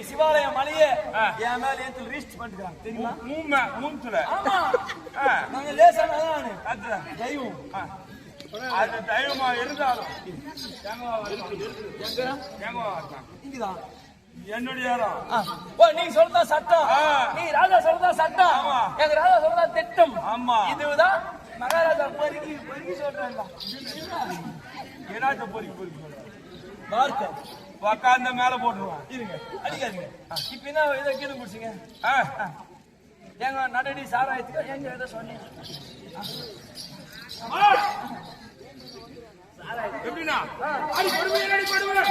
சிவாலயம் மலையே என் மேல ஏத்துல ரீச் பண்ணிக்கிறாங்க தெரியுமா? மூத்துல நாங்க லேசானதானு தெய்வம் அது தெய்வமா இருந்தாலும் இங்கதான் என்னுடைய நீங்க சொல்றதா சட்டம், நீ ராஜா சொல்றதா சட்டம், எங்க ராஜா சொல்றதா திட்டம். ஆமா, இதுதான் மகாராஜா பொறுக்கி சொல்றாங்க. ஏதாச்சும் பொறுக்கி சொல்றாங்க. உக்காந்த மேல போட்டுருவான். இருங்க, அடிக்காதீங்க. இப்ப என்ன ஏதோ கீழே முடிச்சுங்க. எங்க நடடி சாராயத்துக்கு எங்க ஏதோ சொன்னீங்க. எப்படின்னா அடி படுவேன், அடி படுவேன்.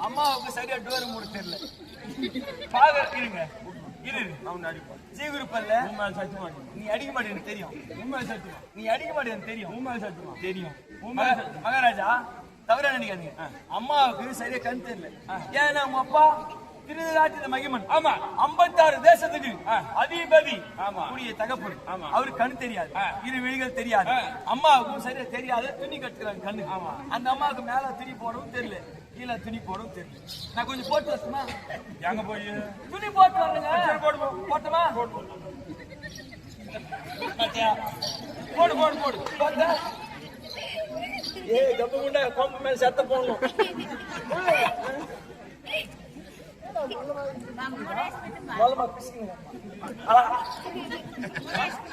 அம்மாவுக்கு சரியா டோர் மூட தெரியல. பாக்குறீங்க சீகுருப்பல்ல நீ அடிக்க மாட்டேன்னு தெரியும். நீ அடிக்க மாட்டேன்னு தெரியும். தெரியும் மகாராஜா, தவறா நினைக்காதீங்க. அம்மாவுக்கு சரியா கண் தெரியல. ஏன்னா உங்க அப்பா திருநாட்டு மகிமன் 56 தேசத்துக்கு அதிபதி கூடிய தகப்பன். அவருக்கு கண்ணு தெரியாது, இரு விழிகள் தெரியாது. அம்மாவுக்கும் சரியா தெரியாது. துணி கட்டுக்கிறாங்க கண்ணு. அந்த அம்மாவுக்கு மேல துணி போடவும் தெரியல, கீழே துணி போடவும் தெரியல. நான் கொஞ்சம் போட்டு வரட்டுமா? எங்க போய் துணி போட்டு வரணுங்க. போட்டுமா? போடு போடு போடு போட்டா கப்பு முண்டை கொம்பு மேல சத்த போடணும்.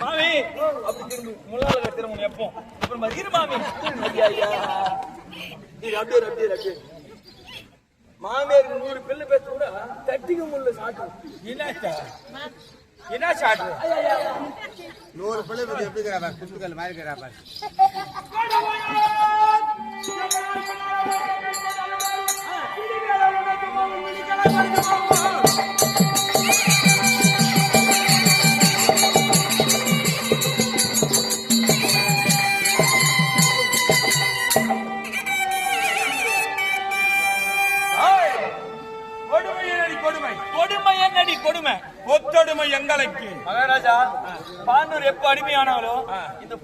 மாமி அப்படி திரும்ப முள்ளால திரும்ப எப்போ அப்புறம் இரு மாமி. அப்படியே மாமியாருக்கு 100 பிள்ளை பேச கூட தட்டிக்க முடியல. சாட்டும் என்ன சாட்டு 100 பிள்ளை பத்தி எப்படி இருக்கிறா குத்துக்கள் மாதிரி இருக்கிறா. கொடுமை ஒத்தொடுமை எங்களுக்கு மகாராஜா. பானூர் எப்ப அடிமையானாலும் இந்த